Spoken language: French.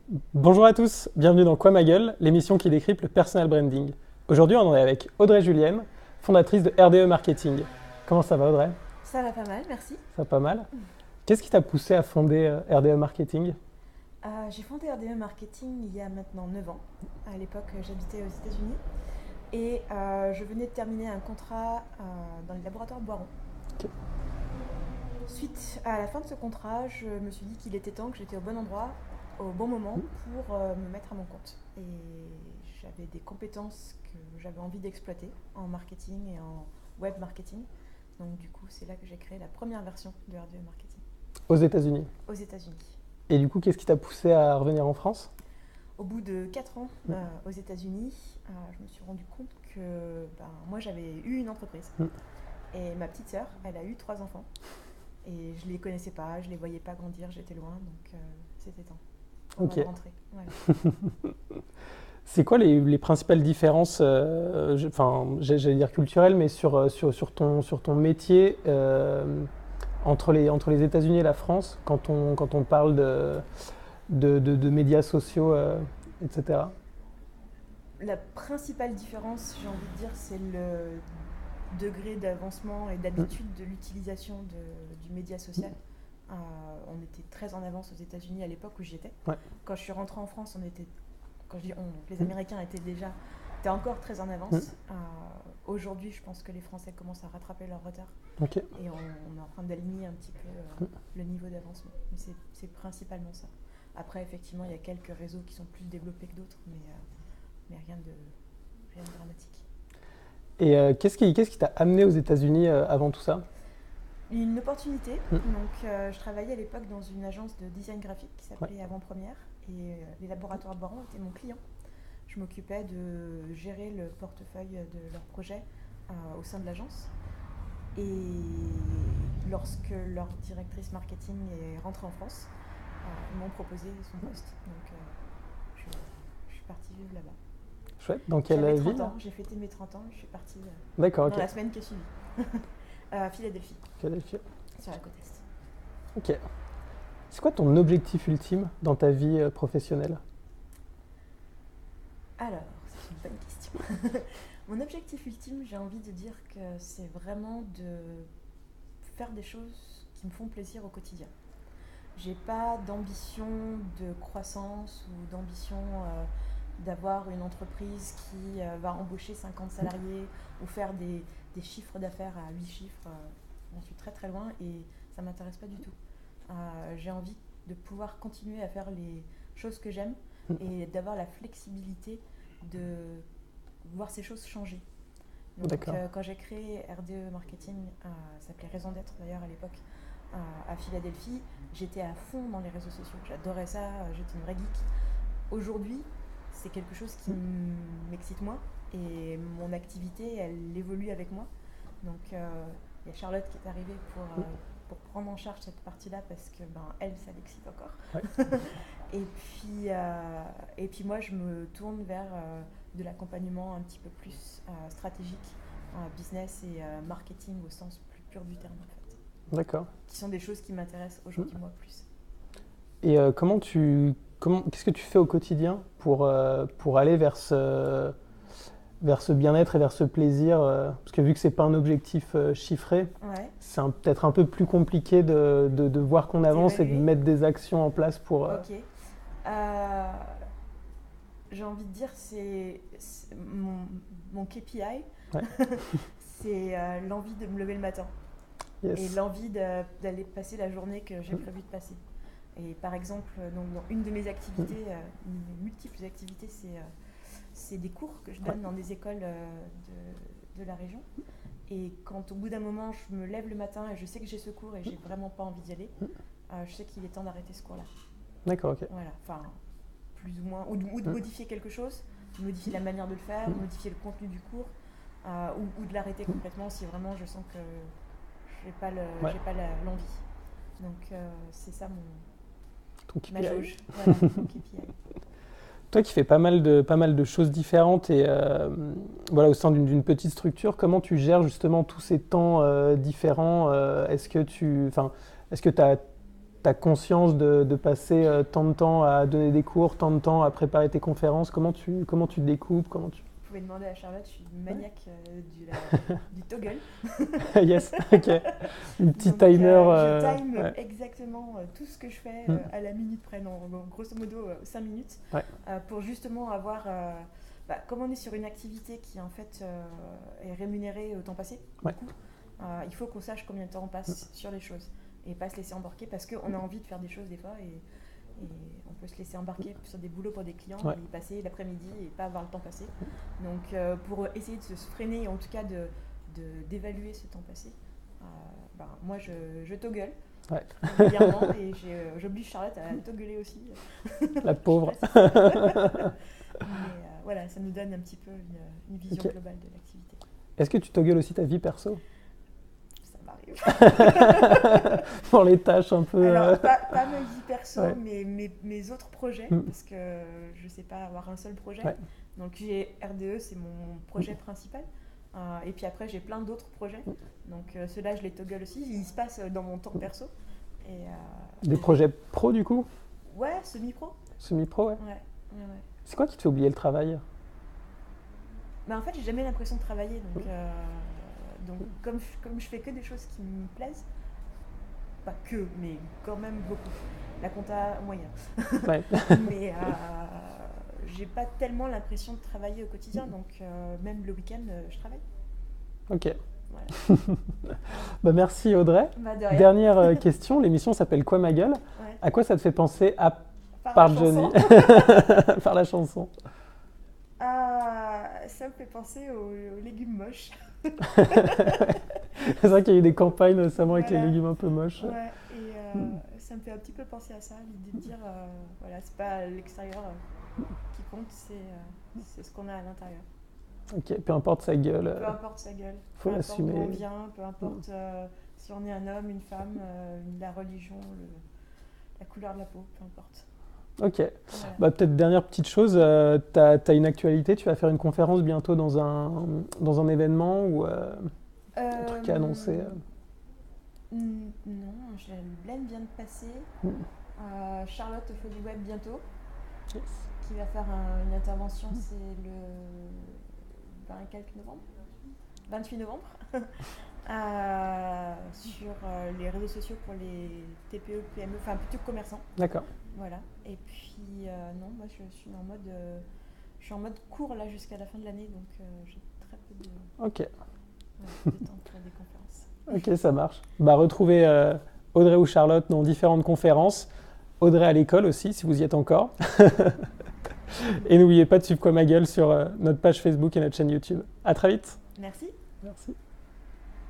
Bonjour à tous, bienvenue dans Quoi ma gueule, l'émission qui décrypte le personal branding. Aujourd'hui, on est avec Audrey Julienne, fondatrice de RDE Marketing. Comment ça va Audrey? Ça va pas mal, merci. Ça va pas mal. Qu'est-ce qui t'a poussé à fonder RDE Marketing? J'ai fondé RDE Marketing il y a maintenant 9 ans. À l'époque, j'habitais aux États-Unis et je venais de terminer un contrat dans les laboratoires de Boiron. Ok. Suite à la fin de ce contrat, je me suis dit qu'il était temps que j'étais au bon endroit, au bon moment pour me mettre à mon compte. Et j'avais des compétences que j'avais envie d'exploiter en marketing et en web marketing. Donc du coup, c'est là que j'ai créé la première version de RDE Marketing Aux États-Unis. aux États-Unis. Et du coup, qu'est-ce qui t'a poussé à revenir en France? Au bout de 4 ans aux États-Unis, je me suis rendu compte que moi j'avais eu une entreprise Mm. et ma petite sœur, elle a eu 3 enfants et je les connaissais pas, je les voyais pas grandir, j'étais loin donc c'était temps Ok. de rentrer. Voilà. C'est quoi les principales différences, j'allais dire culturelles, mais sur ton métier entre les États-Unis et la France, quand on parle de médias sociaux, etc. La principale différence, j'ai envie de dire, c'est le degré d'avancement et d'habitude de l'utilisation du média social. On était très en avance aux États-Unis à l'époque où j'y étais. Ouais. Quand je suis rentrée en France, quand je dis on, les Américains étaient encore très en avance. Aujourd'hui, je pense que les Français commencent à rattraper leur retard Ok. et on est en train d'aligner un petit peu le niveau d'avancement. Mais c'est principalement ça. Après, effectivement, il y a quelques réseaux qui sont plus développés que d'autres, mais rien de dramatique. Et qu'est-ce qui t'a amené aux États-Unis avant tout ça? Une opportunité. Mm. Donc, je travaillais à l'époque dans une agence de design graphique qui Ouais. s'appelait Avant-Première et les laboratoires de Boiron étaient mon client. Je m'occupais de gérer le portefeuille de leurs projets au sein de l'agence. Et lorsque leur directrice marketing est rentrée en France, ils m'ont proposé son poste. Donc, je suis partie vivre là-bas. Chouette. Dans J'avais quelle 30 ville? ans, j'ai fêté mes 30 ans, je suis partie D'accord, dans ok. la semaine qui a suivi. Philadelphie, Philadelphie. sur la côte est. Ok. C'est quoi ton objectif ultime dans ta vie professionnelle? Alors, c'est une bonne question. Mon objectif ultime, j'ai envie de dire que c'est vraiment de faire des choses qui me font plaisir au quotidien. J'ai pas d'ambition de croissance ou d'ambition d'avoir une entreprise qui va embaucher 50 salariés ou faire des chiffres d'affaires à 8 chiffres. J'en suis très très loin et ça m'intéresse pas du tout. J'ai envie de pouvoir continuer à faire les choses que j'aime et d'avoir la flexibilité de voir ces choses changer. Donc, D'accord. quand j'ai créé RDE Marketing, ça s'appelait Raison d'être d'ailleurs à l'époque, à Philadelphie, j'étais à fond dans les réseaux sociaux. J'adorais ça, j'étais une vraie geek. Aujourd'hui, c'est quelque chose qui m'excite moins et mon activité, elle évolue avec moi. Donc, il y a Charlotte qui est arrivée pour prendre en charge cette partie-là parce que elle, ça l'excite encore. Ouais. Et puis moi, je me tourne vers de l'accompagnement un petit peu plus stratégique, business et marketing au sens plus pur du terme en fait, D'accord. qui sont des choses qui m'intéressent aujourd'hui moi plus. Et qu'est-ce que tu fais au quotidien pour aller vers ce bien-être et vers ce plaisir parce que vu que c'est pas un objectif chiffré, Ouais, c'est peut-être un peu plus compliqué de voir qu'on avance et de d'évaluer. mettre des actions en place pour. Ok. Euh, j'ai envie de dire c'est mon KPI, Ouais. c'est l'envie de me lever le matin et Yes. l'envie d'aller passer la journée que j'ai prévu de passer. Et par exemple, donc, dans une de mes activités, mes multiples activités, c'est des cours que je Ouais. donne dans des écoles de la région. Et quand au bout d'un moment, je me lève le matin et je sais que j'ai ce cours et j'ai vraiment pas envie d'y aller, je sais qu'il est temps d'arrêter ce cours-là. D'accord, ok. Voilà, enfin, plus ou moins. Ou de modifier quelque chose, modifier la manière de le faire, modifier le contenu du cours, ou de l'arrêter complètement si vraiment je sens que Ouais. j'ai pas l'envie. Donc, c'est ça Ton ma KPI. jauge, voilà, mon KPI. Toi qui fais pas mal de choses différentes et voilà, au sein d'une petite structure, comment tu gères justement tous ces temps différents? Est-ce que tu as as conscience de passer tant de temps à donner des cours, tant de temps à préparer tes conférences? Comment tu te découpes? Vous pouvez demander à Charlotte, je suis une maniaque du toggle. Yes, ok. Un petit Donc, timer. je time ouais. exactement tout ce que je fais à la minute près, grosso modo 5 minutes, Ouais. pour justement avoir... comme on est sur une activité qui en fait est rémunérée au temps passé, Ouais. du coup, il faut qu'on sache combien de temps on passe sur les choses et pas se laisser embarquer parce qu'on a envie de faire des choses des fois et on peut se laisser embarquer sur des boulots pour des clients Ouais. et y passer l'après-midi et pas avoir le temps passé. Donc pour essayer de se freiner, en tout cas d'évaluer ce temps passé, moi je toggle Ouais. régulièrement et j'oblige Charlotte à toggler aussi. La pauvre. Mais voilà, ça nous donne un petit peu une vision globale de l'activité. Est-ce que tu toggles aussi ta vie perso? Ça m'arrive. Pour les tâches un peu... Alors, pas ma vie perso, Ouais. mais mes autres projets, parce que je ne sais pas avoir un seul projet. Ouais. Donc j'ai RDE, c'est mon projet principal. Et puis après, j'ai plein d'autres projets. Donc ceux-là, je les toggle aussi. Ils se passent dans mon temps perso. Des projets pro, du coup? Ouais, semi-pro. Semi-pro, ouais. Ouais. C'est quoi qui te fait oublier le travail? En fait, j'ai jamais l'impression de travailler. Donc comme je fais que des choses qui me plaisent, pas que, mais quand même beaucoup. La compta, moyen. Ouais. Mais j'ai pas tellement l'impression de travailler au quotidien, donc même le week-end, je travaille. Ok. Voilà. Merci Audrey. De rien. Dernière question, l'émission s'appelle Quoi ma gueule? Ouais. À quoi ça te fait penser Par par la Johnny? chanson. Par la chanson. Ça me fait penser aux légumes moches. C'est vrai qu'il y a eu des campagnes récemment avec les Voilà. légumes un peu moches. Ouais, et ça me fait un petit peu penser à ça, l'idée de dire, voilà, c'est pas l'extérieur qui compte, c'est ce qu'on a à l'intérieur. Ok, peu importe sa gueule. Peu importe sa gueule, faut peu importe l'assumer. d'où on vient, peu importe si on est un homme, une femme, la religion, la couleur de la peau, peu importe. Ok. Voilà. Peut-être dernière petite chose, t'as une actualité, tu vas faire une conférence bientôt dans un événement ou un truc à annoncer Non, Blaine vient de passer. Charlotte au Folie Web bientôt, Yes. qui va faire une intervention, c'est le 28 novembre, sur les réseaux sociaux pour les TPE, PME, enfin plutôt commerçants. D'accord. Voilà. Et puis non, moi je suis en mode cours là jusqu'à la fin de l'année, donc j'ai très peu de temps pour des conférences. Ok, ça marche. Retrouvez Audrey ou Charlotte dans différentes conférences. Audrey à l'école aussi, si vous y êtes encore. Et n'oubliez pas de suivre Quoi ma gueule sur notre page Facebook et notre chaîne YouTube. À très vite. Merci. Merci.